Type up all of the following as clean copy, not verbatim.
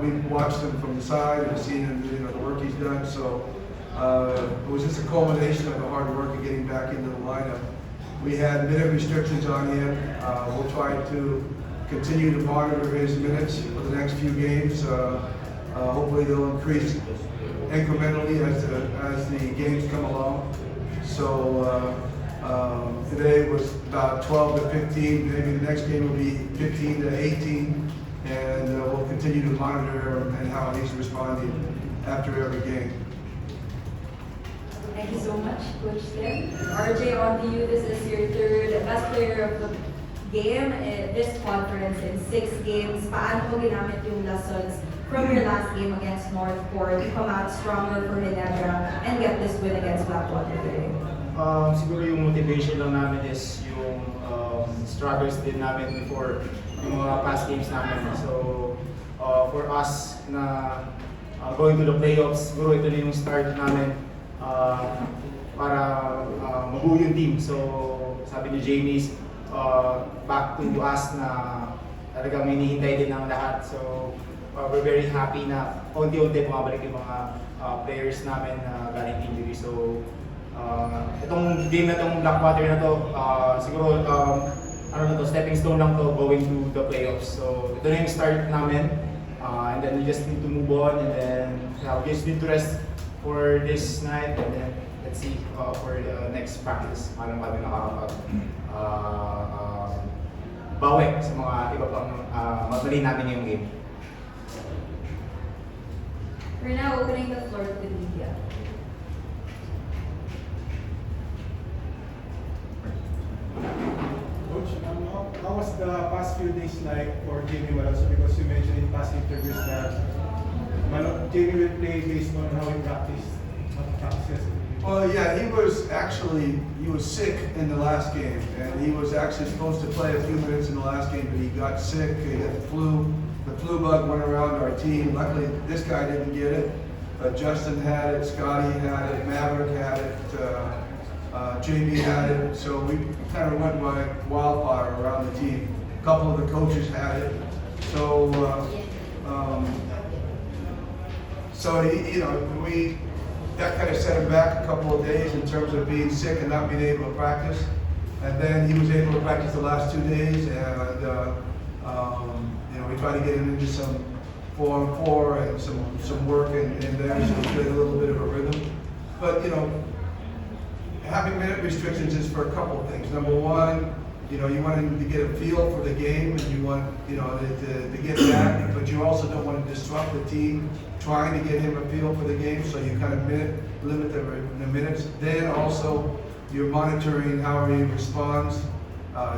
we've watched him from the side and seen him, the work he's done. So it was just a culmination of the hard work of getting back into the lineup. We had minute restrictions on him. We'll try to continue to monitor his minutes for the next few games. Hopefully they'll increase incrementally as the games come along. So today was about 12 to 15. Maybe the next game will be 15 to 18, and we'll continue to monitor him and how he's responding after every game. Thank you so much, Coach Tim. RJ, on to you. This is your third best player of the game in this conference in 6 games. Paano mo ginamit yung lessons from your last game against Northport to come out stronger for Ginebra and get this win against Blackwater today? Siguro yung motivation lang namin is yung struggles din namin before yung mga past games namin. So for us na going to the playoffs, siguro ito na yung start namin para mabuo yung team. So sabi ni Jamie, back to us na talagang hinihintay din ng lahat. So we're very happy na unti-unti bumabalik yung mga players namin na galing injury. So itong game na itong Blackwater na to, siguro stepping stone lang to going to the playoffs. So ito na yung start namin, and then we just need to move on, and then we just need to rest for this night, and then let's see for the next practice. Paano kami bawi sa mga iba pang mali namin yung game. We're now opening the floor to the media. Coach, how was the past few days like for Ginebra? Also because you mentioned in past interviews that Ginebra will play based on how he practices. Well, yeah, he was sick in the last game, and he was actually supposed to play a few minutes in the last game, but he got sick. He got the flu. The flu bug went around our team. Luckily, this guy didn't get it, but Justin had it, Scotty had it, Maverick had it, JB had it. So we kind of went by wildfire around the team. A couple of the coaches had it. So, that kind of set him back a couple of days in terms of being sick and not being able to practice. And then he was able to practice the last 2 days, and we tried to get him into some 4-on-4 and some work in there, so he get a little bit of a rhythm. But having minute restrictions is for a couple of things. Number one, you want him to get a feel for the game, and you want to get that, but you also don't want to disrupt the team trying to get him a feel for the game, so you kind of limit the minutes. Then also you're monitoring how he responds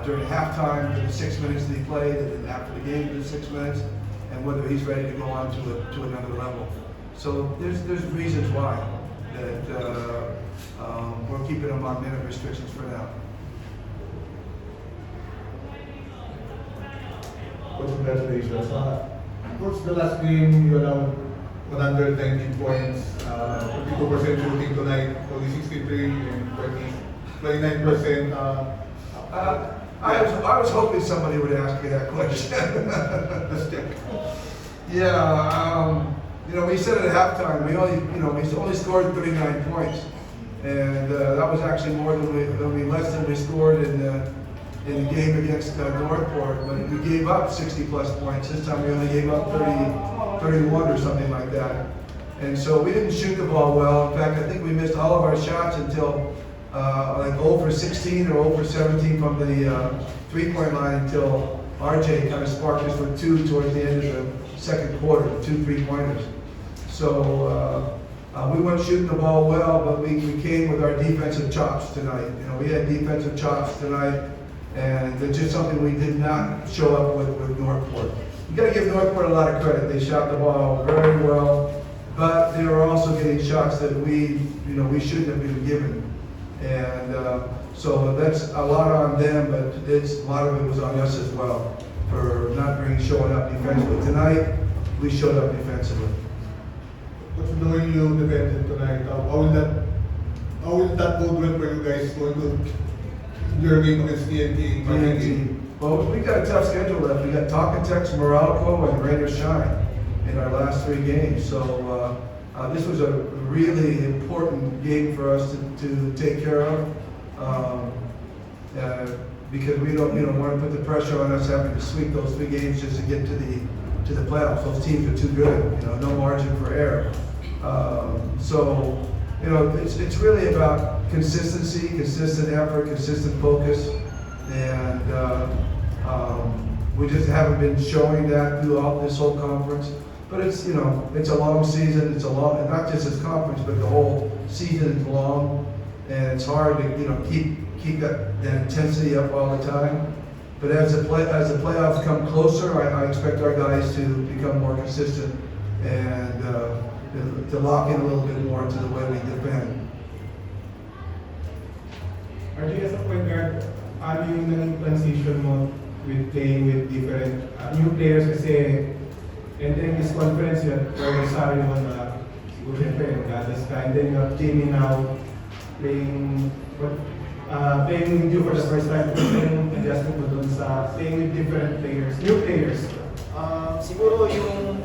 during halftime to the 6 minutes that he played, and then after the game to the 6 minutes, and whether he's ready to go on to another level. So there's reasons why that we're keeping him on minute restrictions for now. Coach, congratulations. Coach, the last game you allowed 119 points, 52% shooting tonight, only 63 and 29%. I was hoping somebody would ask me that question. The stick. Yeah, we said at halftime we only scored 39 points, and that was actually more than less than we scored in the game against Northport, but we gave up 60 plus points. This time we only gave up 31 or something like that. And so we didn't shoot the ball well. In fact, I think we missed all of our shots until like 0 for 16 or 0 for 17 from the three-point line, until RJ kind of sparked us with 2 towards the end of the second quarter, 2 3-pointers. So we weren't shooting the ball well, but we came with our defensive chops tonight. We had defensive chops tonight, and it's just something we did not show up with Northport. You got to give Northport a lot of credit. They shot the ball very well, but they were also getting shots that we shouldn't have been given. And so that's a lot on them, but a lot of it was on us as well for not showing up defensively. Tonight, we showed up defensively. What's the way you defended tonight? How will that bode well for you guys going to your game against TNT? Well, we got a tough schedule left. We got Talkatex, Morocco, and Raiders Shine. in our last 3 games. So this was a really important game for us to take care of. Because we don't want to put the pressure on us having to sweep those 3 games just to get to the playoffs. Those teams are too good, no margin for error. So it's really about consistency, consistent effort, consistent focus, and we just haven't been showing that throughout this whole conference. But it's it's a long season. It's a long, not just this conference, but the whole season is long, and it's hard to keep that intensity up all the time. But as the playoffs come closer, I expect our guys to become more consistent and to lock in a little bit more into the way we defend. RJ, as a point guard, ano yung naging transition mo with playing with different new players kasi entering this conference yun, where sorry naman na siguro siyempre nag-adjust ka, and then you have Jamie now playing with you for the first time, yung adjustment mo dun sa playing with different players, new players. Siguro yung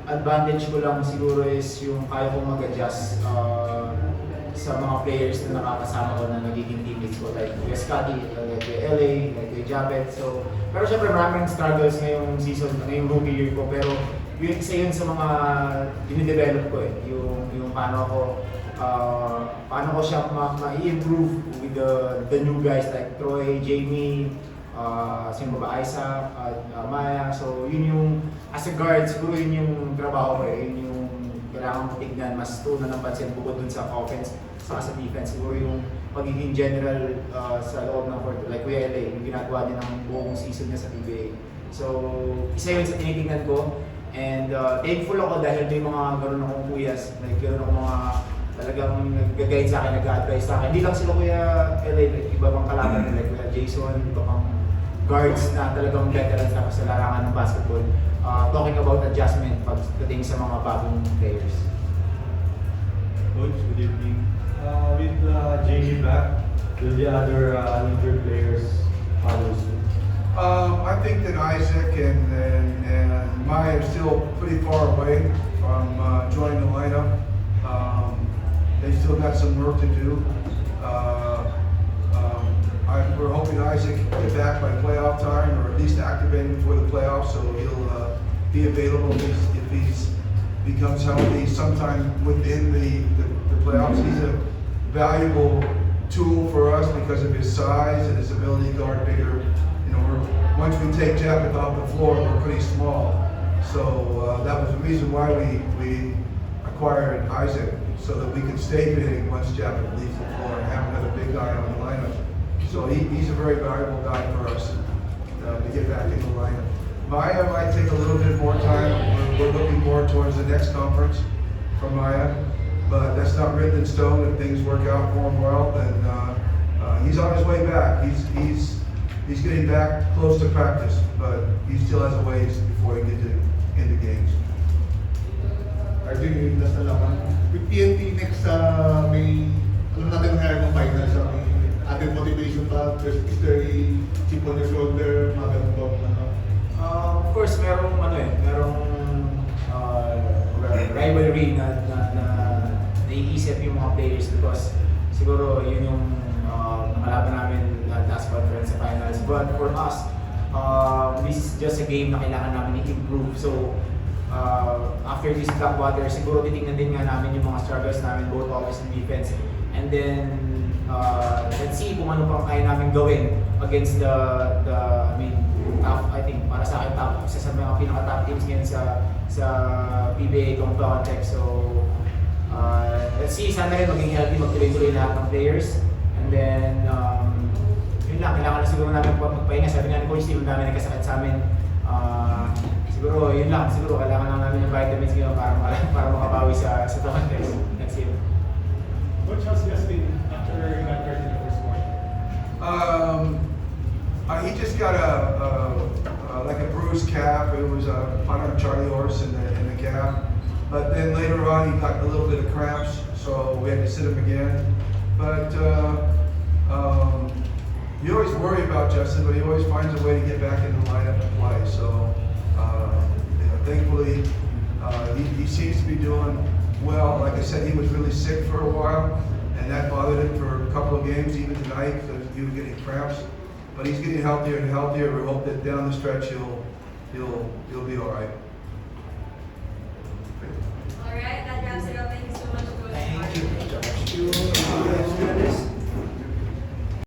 advantage ko lang siguro is yung kaya kong mag-adjust sa mga players na nakakasama ko na nagiging teammates ko, like Kuya Scotty, like Kuya LA, like Kuya Japet. So, pero syempre maraming struggles ngayong season, ngayong rookie year ko, pero yun isa yun sa mga dinidevelop ko yung paano ko siya ma-improve with the new guys like Troy, Jamie, sino ba, Isaac, Maya. So yun yung, as a guard, siguro yun yung trabaho ko yun yung kailangan mo tignan, mas tunan ng pansin bukod dun sa offense, sa defense. Siguro yung pagiging general sa loob ng court, like Kuya LA, yung ginagawa niya ng buong season niya sa PBA. So isa yun sa tinitingnan ko, and thankful ako dahil may mga gano'n akong kuyas, like gano'n akong mga talagang nag-guide sa akin, nag-advise sa akin. Hindi lang sila Kuya LA, iba pang kalaban, like Kuya Jason, iba pang guards na talagang veterans na sa larangan ng basketball. Talking about adjustment pagdating sa mga bagong players. Coach, good evening. With Jamie back, will the other injured players follow soon? I think that Isaac and Maya are still pretty far away from joining the lineup. They still got some work to do. We're hoping Isaac can get back by playoff time, or at least activated before the playoffs, so he'll be available if he becomes healthy sometime within the playoffs. He's a valuable tool for us because of his size and his ability to guard bigger. Once we take Japeth off the floor, we're pretty small. So that was the reason why we acquired Isaac, so that we could stay big once Japeth leaves the floor and have another big guy on the lineup. So he's a very valuable guy for us to get back in the lineup. Maya might take a little bit more time. We're looking more towards the next conference for Maya, but that's not written in stone. If things work out for him well, then he's on his way back. He's getting back close to practice, but he still has a ways before he gets into games. I think that's the laman. With PNP next, may alam natin nangyari ng final sa may added motivation ba? Is there a chip on your shoulder? Mga ganun ba? Of course, merong rivalry na naiisip yung mga players because siguro yun yung kalaban namin last conference sa finals. But for us, this is just a game na kailangan namin i-improve. So after this Blackwater, siguro titingnan din nga namin yung mga struggles namin both offense and defense. And then let's see kung ano pang kaya namin gawin against top, I think, para sa akin, isa sa mga pinaka-top teams ngayon sa PBA context. So, let's see, sana rin maging healthy, magtuloy-tuloy lahat ng players. And then, yun lang, kailangan na siguro namin magpahinga. Sabi nga ni Coach Steve, dami nagkasakit sa amin. Siguro, yun lang, siguro kailangan lang namin ng vitamins ngayon para makabawi sa context next year. Coach, how's Justin after he got hurt in the first one? He just got like a bruised calf. It was a punter Charlie horse in the calf. But then later on, he got a little bit of cramps, so we had to sit him again. But you always worry about Justin, but he always finds a way to get back in the lineup and play. So doing well. Like I said, he was really sick for a while, and that bothered him for a couple of games, even tonight, because he was getting cramps. But he's getting healthier and healthier. We hope that down the stretch he'll be all right.